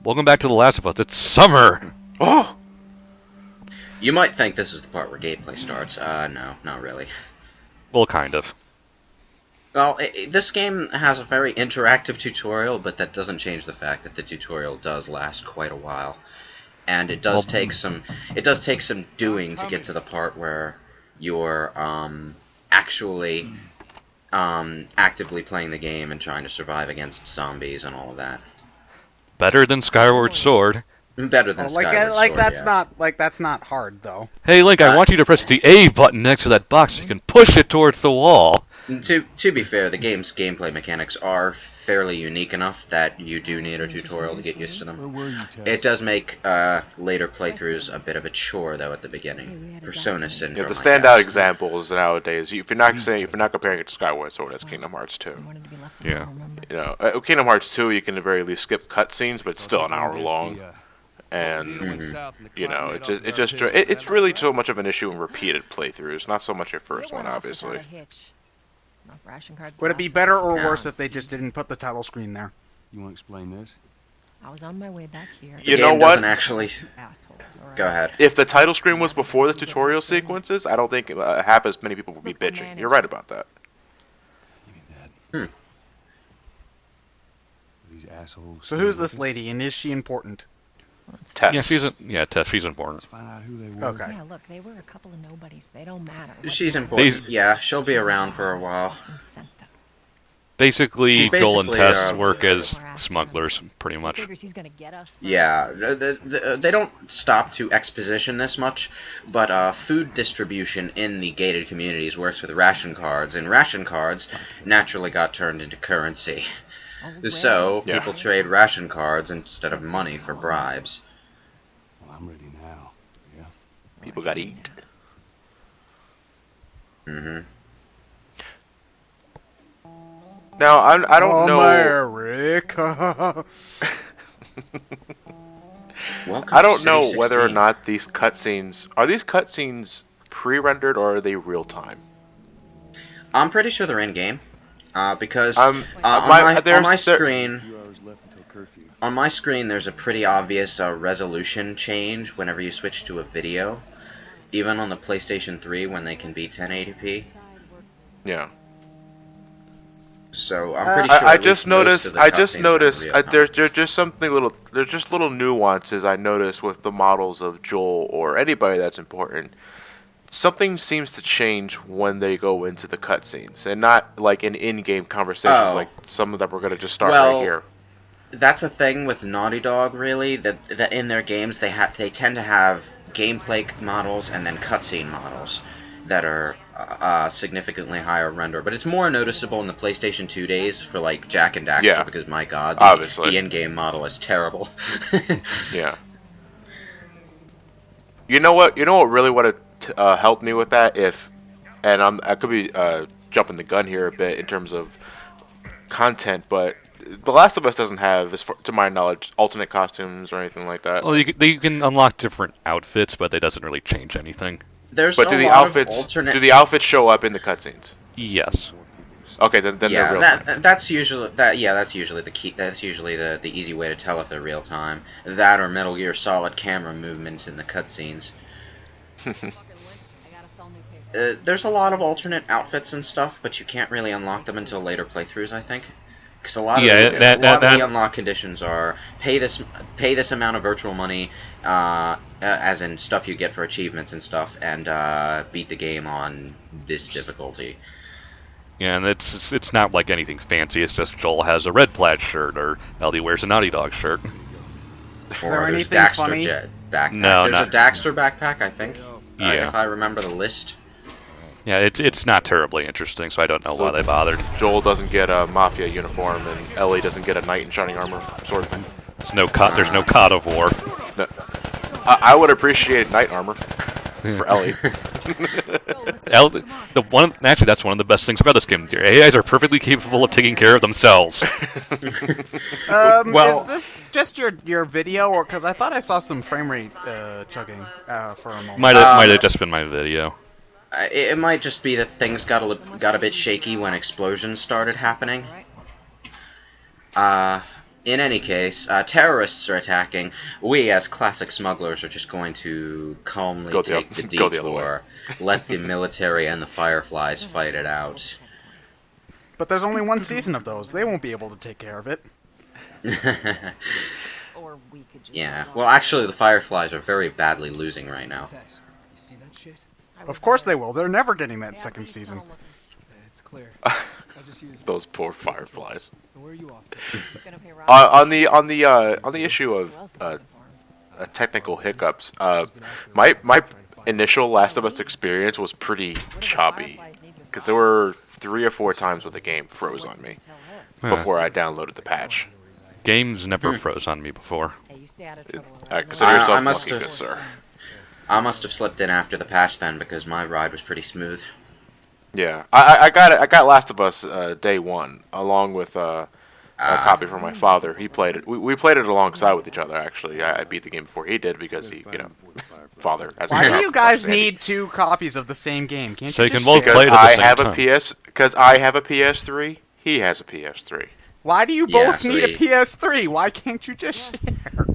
Welcome back to The Last of Us. It's summer! Oh! You might think this is the part where gameplay starts. No, not really. Well, kind of. Well, this game has a very interactive tutorial, but that doesn't change the fact that the tutorial does last quite a while. And it does take some doing to get to the part where you're actually actively playing the game and trying to survive against zombies and all of that. Better than Skyward Sword. Better than Skyward Sword, that's not hard though. Hey, Link, I want you to press the A button next to that box so you can push it towards the wall. To be fair, the game's gameplay mechanics are fairly unique enough that you do need a tutorial to get used to them. It does make later playthroughs a bit of a chore, though, at the beginning. Persona Syndrome. Yeah, the standout examples nowadays, if you're not comparing it to Skyward Sword, that's Kingdom Hearts 2. Yeah. You know, Kingdom Hearts 2, you can at the very least skip cutscenes, but it's still an hour long. And you know, it's really so much of an issue in repeated playthroughs, not so much your first one, obviously. Would it be better or worse if they just didn't put the title screen there? You want to explain this? I was on my way back here. You know what? Actually... Go ahead. If the title screen was before the tutorial sequences, I don't think half as many people would be bitching. You're right about that. These assholes. So who's this lady, and is she important? Tess. Yeah, Tess, she's important. Let's find out who they were. Okay. Yeah, look, they were a couple of nobodies. They don't matter. She's important. Yeah, she'll be around for a while. Basically, Joel and Tess basically, work as smugglers, pretty much. Figures he's gonna get us first. Yeah, they don't stop to exposition this much, but food distribution in the gated communities works with ration cards, and ration cards naturally got turned into currency. So, people trade ration cards instead of money for bribes. Well, I'm ready now. Yeah. People gotta eat. Mm-hmm. Now, I don't know... America. I don't know whether or not these cutscenes... Are these cutscenes pre-rendered or are they real-time? I'm pretty sure they're in-game. Because on my screen there's a pretty obvious resolution change whenever you switch to a video, even on the PlayStation 3 when they can be 1080p. Yeah. So I'm pretty sure. I just noticed. There's just something little. There's just little nuances I noticed with the models of Joel or anybody that's important. Something seems to change when they go into the cutscenes, and not like in-game conversations like some of them we're gonna just start right here. That's a thing with Naughty Dog, really. That in their games they tend to have gameplay models and then cutscene models that are significantly higher render. But it's more noticeable in the PlayStation 2 days for like Jack and Daxter because my God, the in-game model is terrible. Yeah. You know what? You know what really would have helped me with that I could be jumping the gun here a bit in terms of content, but The Last of Us doesn't have, to my knowledge, alternate costumes or anything like that. Well, you can unlock different outfits, but that doesn't really change anything. Do the outfits show up in the cutscenes? Yes. Okay, then they're real time. That's usually the key. That's usually the easy way to tell if they're real time. That or Metal Gear Solid camera movements in the cutscenes. There's a lot of alternate outfits and stuff, but you can't really unlock them until later playthroughs, I think. Because a lot of the unlock conditions are pay this amount of virtual money, as in stuff you get for achievements and stuff, and beat the game on this difficulty. Yeah, and it's not like anything fancy. It's just Joel has a red plaid shirt, or Ellie wears a Naughty Dog shirt. Is there anything funny? No, there's a Daxter backpack, I think. Yeah. If I remember the list. Yeah, it's not terribly interesting, so I don't know why they bothered. Joel doesn't get a Mafia uniform, and Ellie doesn't get a knight in shining armor, sort of thing. There's no COD of War. No. I would appreciate knight armor for Ellie. Actually, that's one of the best things about this game. Your AIs are perfectly capable of taking care of themselves. Is this just your video, or because I thought I saw some frame rate chugging for a moment? Might have just been my video. It might just be that things got a bit shaky when explosions started happening. In any case, terrorists are attacking. We, as classic smugglers, are just going to calmly Go the take oth- the go the other way. detour, let the military and the Fireflies fight it out. But there's only one season of those. They won't be able to take care of it. Or we could just Yeah, well, actually, the Fireflies are very badly losing right now. Tess, you see that shit? Of course they will. They're never getting that second season. It's clear. I'll just use it. Those poor fireflies. Where are you off? On the issue of technical hiccups, my initial Last of Us experience was pretty choppy because there were 3 or 4 times where the game froze on me before I downloaded the patch. Games never froze on me before. Consider yourself I must lucky, have- good sir. I must have slipped in after the patch then, because my ride was pretty smooth. Yeah, I got it. I got Last of Us day 1 along with a copy from my father. He played it. We played it alongside with each other. Actually, I beat the game before he did because he, father. Has Why do you guys Sandy. need 2 copies of the same game? Can't So you you can just both share? play it at the I same have time. a because I have a PS3. He has a PS3. Why do you Yeah, both need a sweet. PS3? Why can't you just share?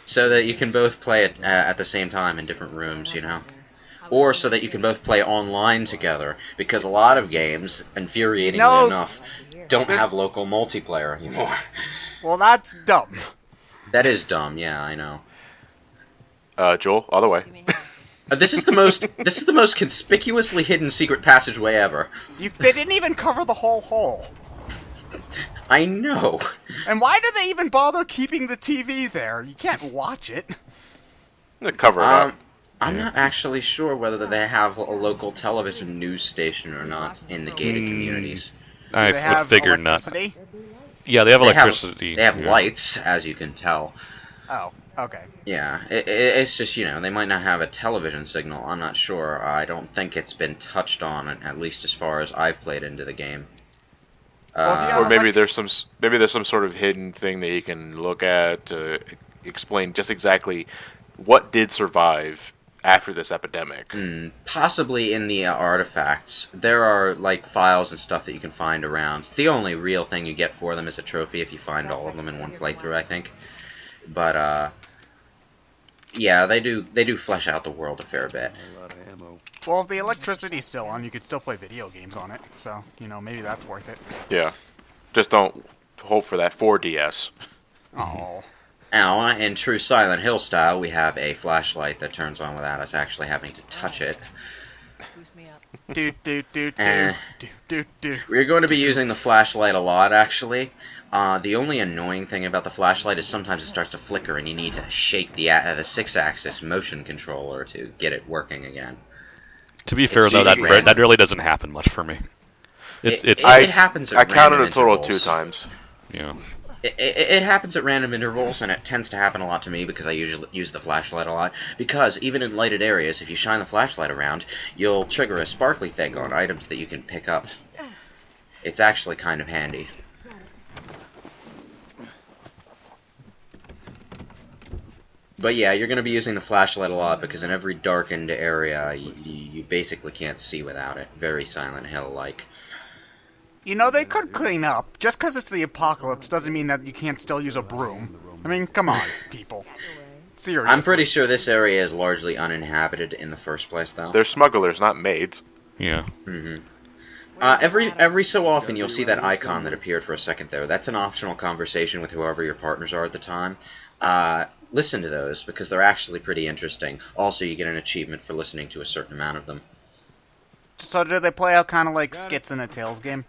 So that you can both play it at the same time in different rooms, you know? Or so that you can both play online together, because a lot of games, infuriatingly No. enough, don't There's- have local multiplayer anymore. Well, that's dumb. That is dumb, yeah, I know. Joel, other way. This is the most conspicuously hidden secret passageway ever. They didn't even cover the whole hole. I know. And why do they even bother keeping the TV there? You can't watch it. I'm gonna cover it up. I'm not actually sure whether they have a local television news station or not in the gated communities. I Do they have would figure not. electricity? Yeah, they have They have- electricity. They have yeah. lights, as you can tell. Oh, okay. Yeah, it's just, they might not have a television signal. I'm not sure. I don't think it's been touched on, at least as far as I've played into the game. Well, if you have Or maybe elect- there's some sort of hidden thing that you can look at to explain just exactly what did survive after this epidemic. Possibly in the artifacts. There are, files and stuff that you can find around. The only real thing you get for them is a trophy if you find all of them in one playthrough, I think. But, yeah, they do flesh out the world a fair bit. A lot of ammo. Well, if the electricity's still on, you could still play video games on it. So, maybe that's worth it. Yeah, just don't hope for that 4DS. Oh. Now, in true Silent Hill style, we have a flashlight that turns on without us actually having to touch it. Boost me up. Do do do Eh. do do do. We're going to be using the flashlight a lot, actually. The only annoying thing about the flashlight is sometimes it starts to flicker, and you need to shake the 6-axis motion controller to get it working again. To be fair, though, usually random. that really doesn't happen much for me. It's It happens at I counted random a total of intervals. 2 times. yeah. It happens at random intervals, and it tends to happen a lot to me because I usually use the flashlight a lot. Because even in lighted areas, if you shine the flashlight around, you'll trigger a sparkly thing on items that you can pick up. It's actually kind of handy. But yeah, you're going to be using the flashlight a lot because in every darkened area, you basically can't see without it. Very Silent Hill-like. They could clean up. Just because it's the apocalypse doesn't mean that you can't still use a broom. I mean, come on, people. Seriously. I'm pretty sure this area is largely uninhabited in the first place, though. They're smugglers, not maids. Yeah. Every so often you'll see that icon that appeared for a second there. That's an optional conversation with whoever your partners are at the time. Listen to those, because they're actually pretty interesting. Also, you get an achievement for listening to a certain amount of them. So do they play out kind of like skits in a Tales game?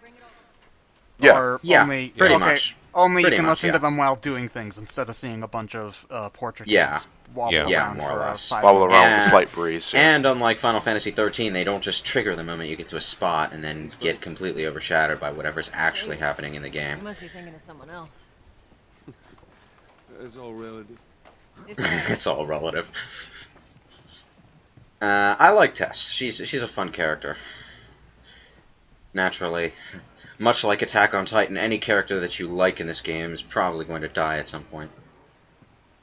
Yeah. Or Yeah, only, pretty okay, much. Only Pretty you can much, listen yeah. to them while doing things instead of seeing a bunch of portrait Yeah. kids wobble Yeah, around more or for less. 5 Wobble minutes. around with Yeah. a slight breeze. Yeah. And unlike Final Fantasy XIII, they don't just trigger the moment you get to a spot and then get completely overshadowed by whatever's actually happening in the You game. must be thinking of someone else. It's all relative. It's all relative. I like Tess. She's a fun character. Naturally, much like Attack on Titan, any character that you like in this game is probably going to die at some point.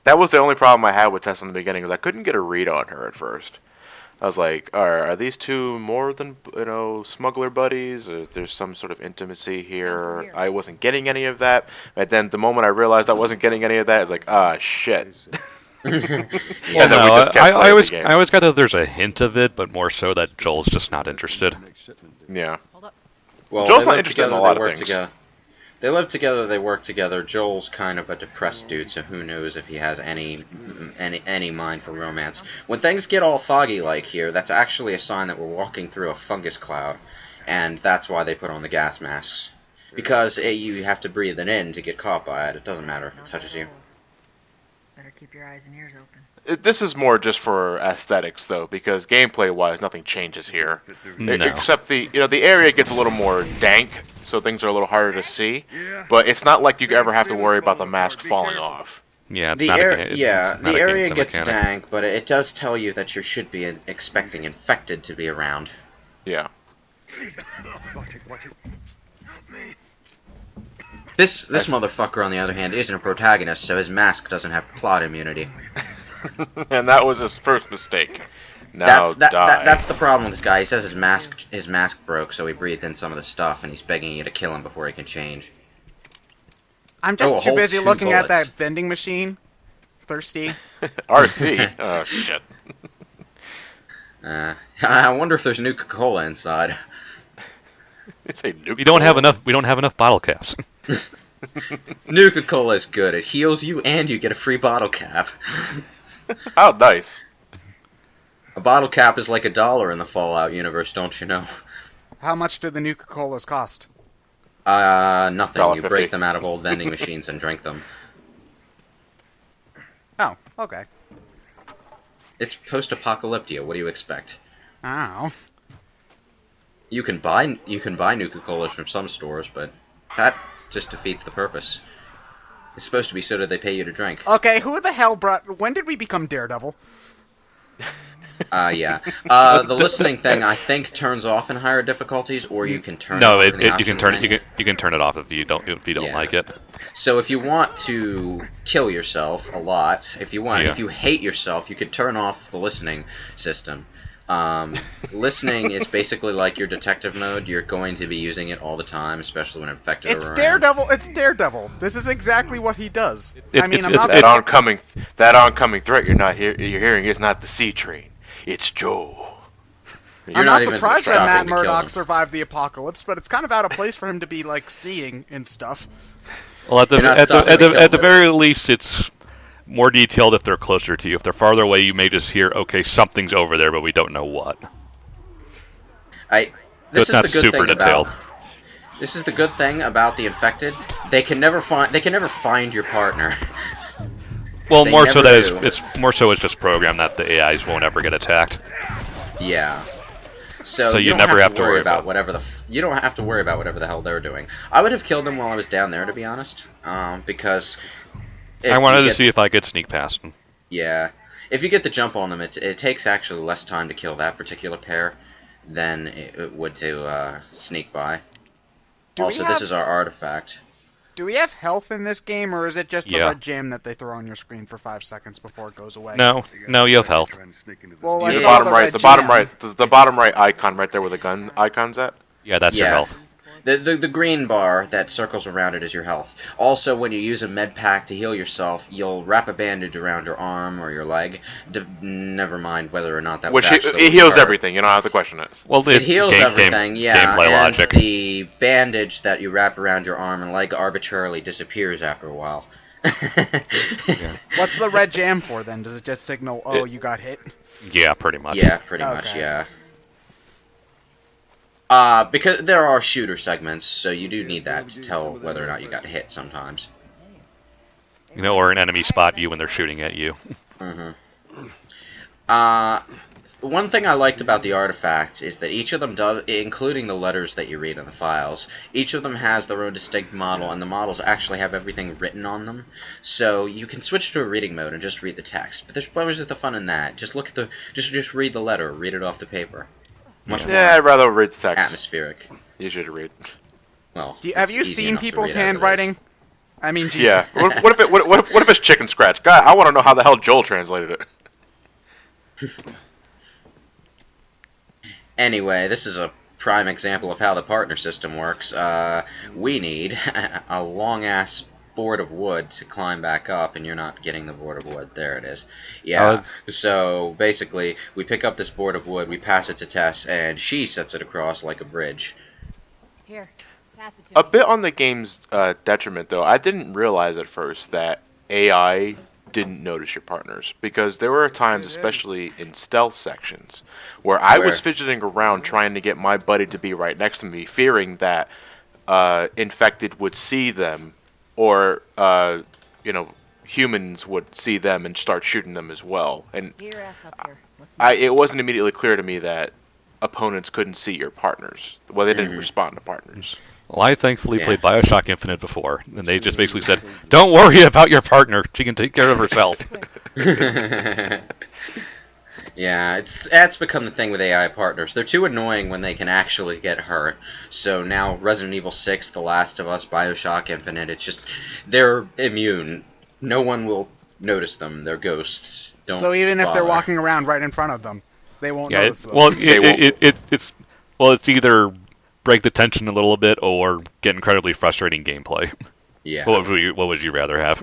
That was the only problem I had with Tess in the beginning, was I couldn't get a read on her at first. I was like, are these two more than, smuggler buddies? Or there's some sort of intimacy here? I wasn't getting any of that. And then the moment I realized I wasn't getting any of that, it's like, shit. Well, Then we no, just kept playing the game. I always got that there's a hint of it, but more so that Joel's just not interested. Yeah. Hold up. Well, Joel's they not live interested in together, a lot they of work things. Together. They live together, they work together. Joel's kind of a depressed dude, so who knows if he has any mind for romance. When things get all foggy like here, that's actually a sign that we're walking through a fungus cloud, and that's why they put on the gas masks. Because you have to breathe it in to get caught by it. It doesn't matter if it touches you. Better keep your eyes and ears open. This is more just for aesthetics, though, because gameplay-wise, nothing changes here. No. Except the area gets a little more dank, so things are a little harder to see. But it's not like you ever have to worry about the mask falling off. Yeah, it's The not air, a game. yeah, it's not the a area gameplay gets mechanic. dank, but it does tell you that you should be expecting infected to be around. Yeah. This motherfucker, on the other hand, isn't a protagonist, so his mask doesn't have plot immunity. And that was his first mistake. Now die. That's the problem with this guy. He says his mask broke, so he breathed in some of the stuff, and he's begging you to kill him before he can change. I'm Oh, just it too holds busy 2 looking at bullets. that vending machine. Thirsty. RC? Oh, shit. I wonder if there's Nuka-Cola inside. It's a nuke. We don't have enough bottle caps. Nuka-Cola is good. It heals you, and you get a free bottle cap. How nice. A bottle cap is like $1 in the Fallout universe, don't you know? How much do the Nuka-Colas cost? Nothing. You $1.50. break them out of old vending machines and drink them. Oh, okay. It's post-apocalyptia. What do you expect? Oh. You can buy Nuka-Colas from some stores, but that just defeats the purpose. It's supposed to be so that they pay you to drink. Okay, who the hell brought... When did we become Daredevil? Yeah. The listening thing, I think, turns off in higher difficulties, or you can turn No, it off in the you can option turn menu. you can turn it off if you don't Yeah. like it. So if you want to kill yourself a lot, if you hate yourself, you could turn off the listening system. Listening is basically like your detective mode. You're going to be using it all the time, especially when infected It's are around. Daredevil. It's Daredevil. This is exactly what he does. I mean, I'm it's- not... That oncoming threat you're hearing is not the C train. It's Joe. You're I'm not even surprised that stopping Matt to kill Murdock them. survived the apocalypse, but it's kind of out of place for him to be, like, seeing and stuff. Well, at You're not stopping to kill the them. very least, it's more detailed if they're closer to you. If they're farther away, you may just hear, okay, something's over there, but we don't know what. This So it's is not the good super thing detailed. This is the good thing about the infected. They can never find your partner. Well, They more so never that do. it's more so it's just programmed that the AIs won't ever get attacked. Yeah. So, So you don't never have have to to worry worry about about- whatever you don't have to worry about whatever the hell they're doing. I would have killed them while I was down there, to be honest, because if I wanted you to get- see if I could sneak past them. Yeah, if you get the jump on them, it takes actually less time to kill that particular pair than it would to sneak by. Also, this is our artifact. Do we have health in this game, or is it just the Yeah. red gem that they throw on your screen for 5 seconds before it goes away? No, you have health. Well, I The saw bottom the right, red the bottom gem. right, the bottom right icon right there where the gun icon's at. Yeah, that's your Yeah. health. The green bar that circles around it is your health. Also, when you use a med pack to heal yourself, you'll wrap a bandage around your arm or your leg. Never mind whether or not that Which was actually it heals hurt. everything. You don't have to question it. Well, It heals everything, yeah, gameplay and logic. the bandage that you wrap around your arm and leg arbitrarily disappears after a while. What's the red jam for, then? Does it just signal, oh, you got hit? Yeah, pretty much. Yeah, pretty much, Okay. yeah. Because there are shooter segments, so you do need that to tell whether or not you got hit sometimes. You know, or an enemy spot you when they're shooting at you. One thing I liked about the artifacts is that each of them does, including the letters that you read in the files, each of them has their own distinct model, and the models actually have everything written on them. So you can switch to a reading mode and just read the text. But where's the fun in that? Just look at the, just read the letter, read it off the paper. Much more Yeah, I'd rather read the text. atmospheric. Easier to read. Well, Have it's you easy seen enough to people's read as it is. handwriting? I mean, Yeah. Jesus. What if it's chicken scratch? God, I want to know how the hell Joel translated it. Anyway, this is a prime example of how the partner system works. We need a long-ass board of wood to climb back up, and you're not getting the board of wood. There it is. Yeah, so basically, we pick up this board of wood, we pass it to Tess, and she sets it across like a bridge. Here, pass it to A me. bit on the game's detriment, though, I didn't realize at first that AI didn't notice your partners, because there were times, especially in stealth sections, where I was fidgeting around trying to get my buddy to be right next to me, fearing that infected would see them, or humans would see them and start shooting them as well. And Get your ass up here. Let's it wasn't immediately clear to me that opponents couldn't see your partners. Well, they didn't respond to partners. Well, I thankfully played Bioshock Infinite before, and they just basically said, "Don't worry about your partner; she can take care of herself." Yeah, it's become the thing with AI partners. They're too annoying when they can actually get hurt. So now Resident Evil 6, The Last of Us, Bioshock Infinite, it's just they're immune. No one will notice them. They're ghosts. Don't So even if they're bother. walking around right in front of them, they won't Yeah, notice them. it's either break the tension a little bit or get incredibly frustrating gameplay. Yeah. What would you rather have?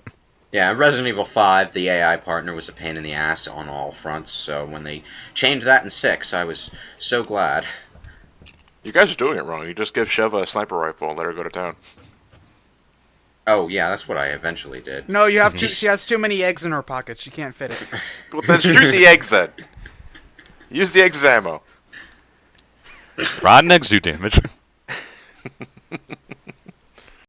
Yeah, Resident Evil 5, the AI partner was a pain in the ass on all fronts, so when they changed that in 6, I was so glad. You guys are doing it wrong. You just give Sheva a sniper rifle and let her go to town. Oh, yeah, that's what I eventually did. No, you have she has too many eggs in her pocket. She can't fit it. Well, then shoot the eggs then. Use the eggs as ammo. Rotten eggs do damage.